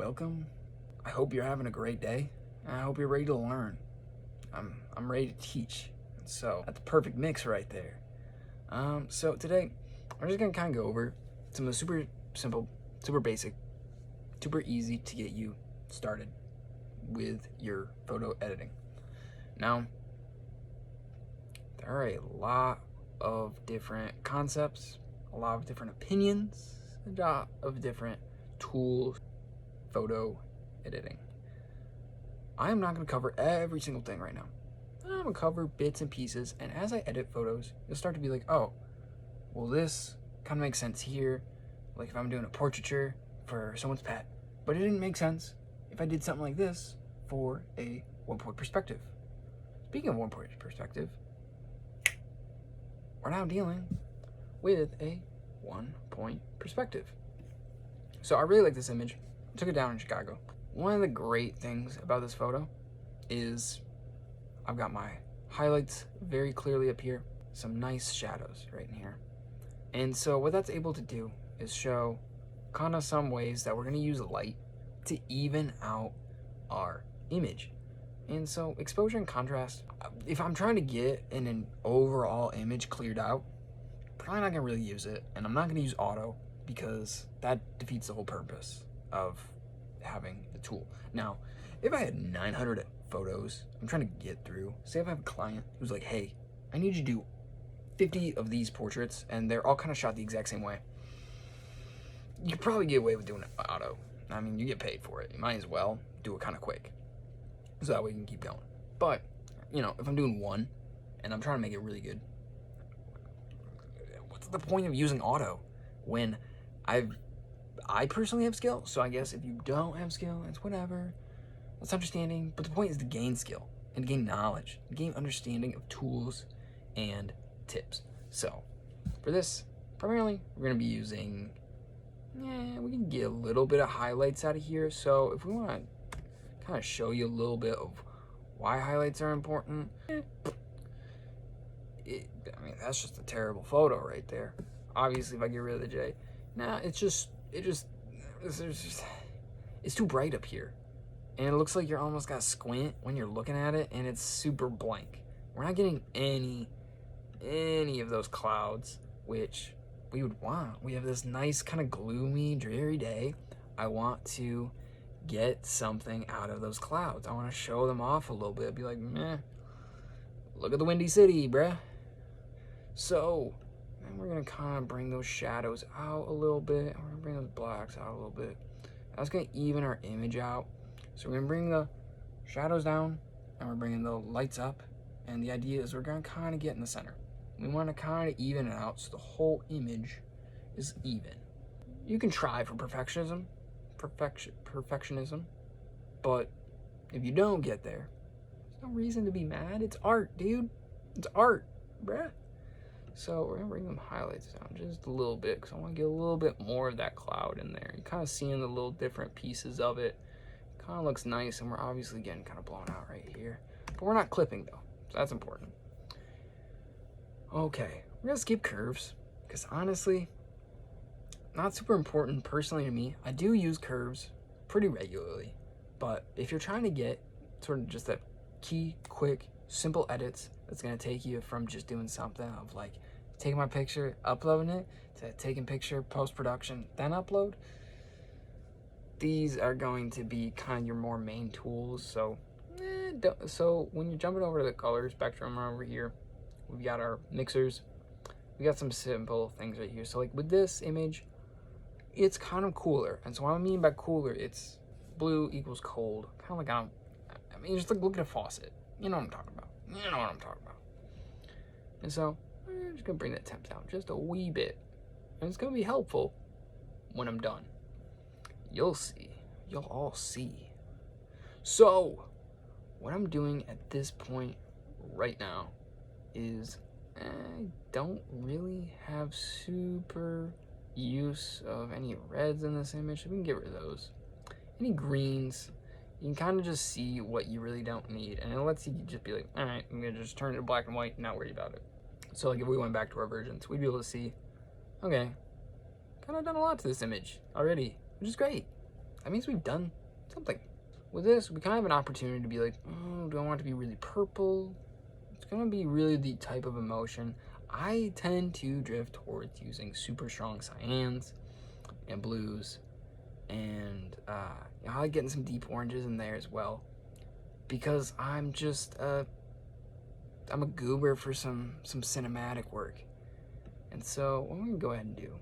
welcome. I hope you're having a great day, and I hope you're ready to learn. I'm ready to teach. So that's the perfect mix right there. So today we're just gonna kind of go over some of the super simple, super basic, super easy to get you started with your photo editing. Now, there are a lot of different concepts, a lot of different opinions, a lot of different tools, photo editing. I am not going to cover every single thing right now. I'm going to cover bits and pieces, and as I edit photos, you'll start to be like, oh, well, this kind of makes sense here, like if I'm doing a portraiture for someone's pet, but it didn't make sense if I did something like this for a one-point perspective. Speaking of one-point perspective, we're now dealing with a one-point perspective. So I really like this image. I took it down in Chicago. One of the great things about this photo is I've got my highlights very clearly up here, some nice shadows right in here. And so what that's able to do is show kind of some ways that we're going to use light to even out our image. And so exposure and contrast, if I'm trying to get an overall image cleared out, probably not going to really use it. And I'm not going to use auto because that defeats the whole purpose of having the tool. Now, if I had 900 photos I'm trying to get through, say if I have a client who's like, hey, I need you to do 50 of these portraits and they're all kind of shot the exact same way, you could probably get away with doing it auto. I mean, you get paid for it. You might as well do it kind of quick so that way you can keep going. But, you know, if I'm doing one and I'm trying to make it really good, what's the point of using auto when I personally have skill? So I guess if you don't have skill, it's whatever. That's understanding. But the point is to gain skill and gain knowledge, and gain understanding of tools and tips. So for this, primarily, we're going to be using, we can get a little bit of highlights out of here. So if we want to kind of show you a little bit of why highlights are important, I mean, that's just a terrible photo right there. Obviously, if I get rid of the J, it's too bright up here. And it looks like you're almost got to squint when you're looking at it, and it's super blank. We're not getting any of those clouds, which we would want. We have this nice kind of gloomy, dreary day. I want to get something out of those clouds. I want to show them off a little bit. Be like, meh, look at the Windy City, bruh. So, and we're going to kind of bring those shadows out a little bit. We're going to bring those blacks out a little bit. That's going to even our image out. So we're going to bring the shadows down, and we're bringing the lights up. And the idea is we're going to kind of get in the center. We want to kind of even it out so the whole image is even. You can try for perfectionism, but if you don't get there, there's no reason to be mad. It's art, dude. It's art, bruh. So we're going to bring them highlights down just a little bit because I want to get a little bit more of that cloud in there. You're kind of seeing the little different pieces of it. Kind of looks nice, and we're obviously getting kind of blown out right here. But we're not clipping, though, so that's important. Okay, we're going to skip curves because, honestly, not super important personally to me. I do use curves pretty regularly, but if you're trying to get sort of just that key, quick, simple edits that's going to take you from just doing something of like taking my picture, uploading it, to taking picture, post-production, then upload, these are going to be kind of your more main tools. So when you're jumping over to the color spectrum over here, we've got our mixers. We got some simple things right here. So like with this image, it's kind of cooler. And so what I mean by cooler, it's blue equals cold. Kind of like, I mean, just like look at a faucet. You know what I'm talking about. You know what I'm talking about. And so I'm just going to bring that temp down just a wee bit. And it's going to be helpful when I'm done. You'll see. You'll all see. So what I'm doing at this point right now is I don't really have super use of any reds in this image. So we can get rid of those. Any greens, you can kind of just see what you really don't need. And it lets you just be like, all right, I'm going to just turn it to black and white and not worry about it. So like if we went back to our versions, we'd be able to see, okay, kind of done a lot to this image already, which is great. that means we've done something. With this, we kind of have an opportunity to be like, oh, do I want it to be really purple? It's going to be really the type of emotion. I tend to drift towards using super strong cyans and blues, and I like getting some deep oranges in there as well, because I'm just I'm a goober for some cinematic work. And so what I'm gonna go ahead and do,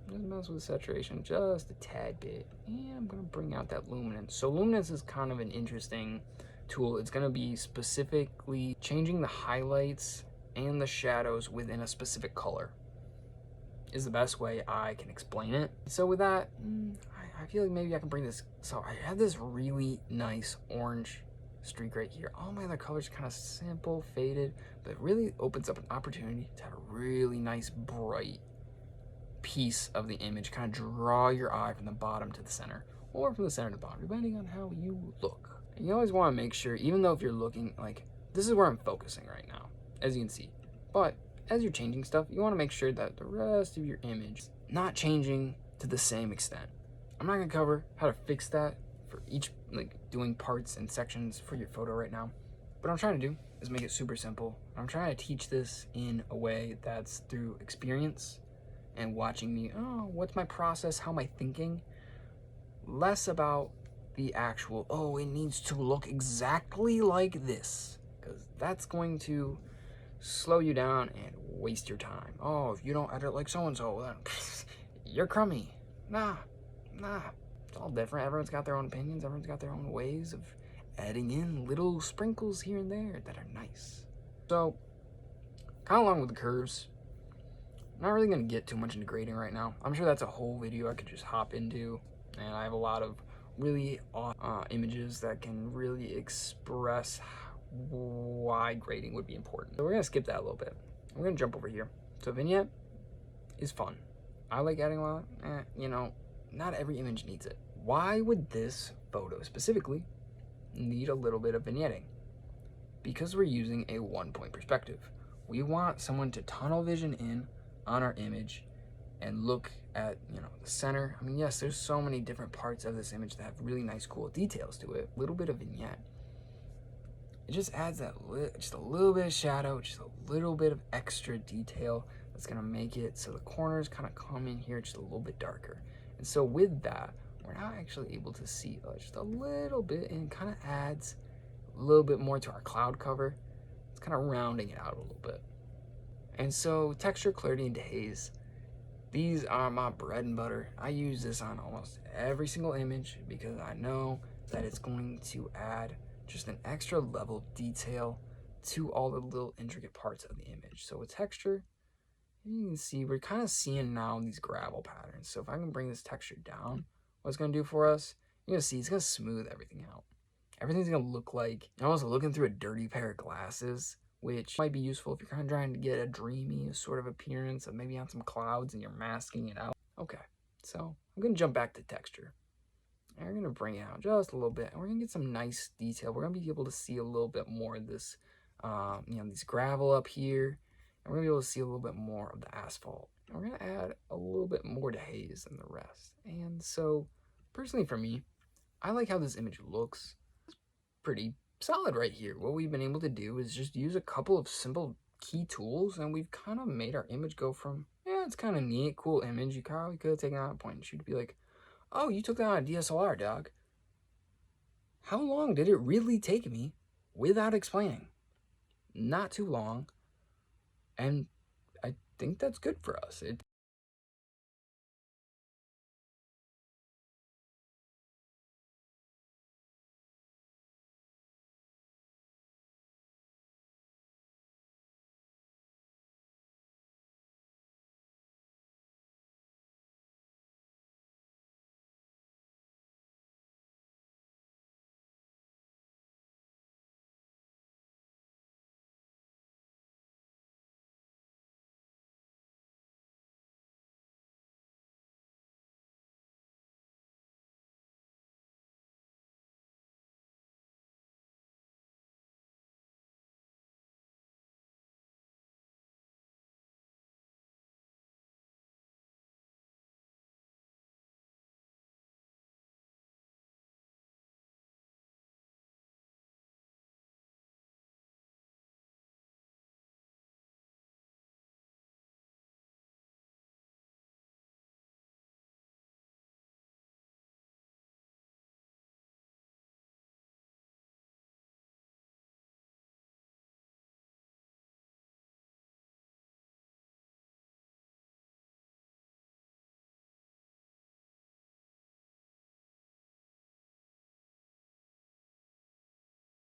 I'm gonna mess with saturation just a tad bit, and I'm gonna bring out that luminance. So luminance is kind of an interesting tool. It's gonna be specifically changing the highlights and the shadows within a specific color, is the best way I can explain it. So with that, I feel like maybe I can bring this. So I have this really nice orange streak right here. All my other colors kind of simple, faded, but it really opens up an opportunity to have a really nice bright piece of the image, kind of draw your eye from the bottom to the center, or from the center to the bottom, depending on how you look. And you always want to make sure, even though if you're looking, like, this is where I'm focusing right now, as you can see, but as you're changing stuff, you want to make sure that the rest of your image is not changing to the same extent. I'm not going to cover how to fix that for each, like, doing parts and sections for your photo right now. What I'm trying to do is make it super simple. I'm trying to teach this in a way that's through experience and watching me, oh, what's my process, how am I thinking? Less about the actual, oh, it needs to look exactly like this, because that's going to slow you down and waste your time. Oh, if you don't edit like so-and-so, then you're crummy. Nah. It's all different. Everyone's got their own opinions. Everyone's got their own ways of adding in little sprinkles here and there that are nice. So, kind of along with the curves, I'm not really going to get too much into grading right now. I'm sure that's a whole video I could just hop into, and I have a lot of really awesome images that can really express why grading would be important. So we're going to skip that a little bit. We're going to jump over here. So vignette is fun. I like adding a lot. You know, not every image needs it. Why would this photo specifically need a little bit of vignetting? Because we're using a one-point perspective. We want someone to tunnel vision in on our image and look at, you know, the center. I mean, yes, there's so many different parts of this image that have really nice, cool details to it. A little bit of vignette. It just adds that just a little bit of shadow, just a little bit of extra detail that's gonna make it so the corners kind of come in here just a little bit darker. And so with that, we're now actually able to see just a little bit, and kind of adds a little bit more to our cloud cover. It's kind of rounding it out a little bit. And so texture, clarity, and haze, these are my bread and butter. I use this on almost every single image because I know that it's going to add just an extra level of detail to all the little intricate parts of the image. So with texture, you can see we're kind of seeing now these gravel patterns. So if I can bring this texture down, what it's going to do for us, you're going to see it's going to smooth everything out. Everything's going to look like you're almost looking through a dirty pair of glasses, which might be useful if you're kind of trying to get a dreamy sort of appearance of maybe on some clouds and you're masking it out. Okay, so I'm going to jump back to texture. And we're going to bring it out just a little bit, and we're going to get some nice detail. We're going to be able to see a little bit more of this, you know, these gravel up here, and we're going to be able to see a little bit more of the asphalt. And we're going to add a little bit more to haze than the rest. And so, personally for me, I like how this image looks. It's pretty solid right here. What we've been able to do is just use a couple of simple key tools, and we've kind of made our image go from, yeah, it's kind of neat, cool image. You probably could have taken out a point and shoot to be like, oh, you took that on a DSLR, dog. How long did it really take me without explaining? Not too long. And I think that's good for us.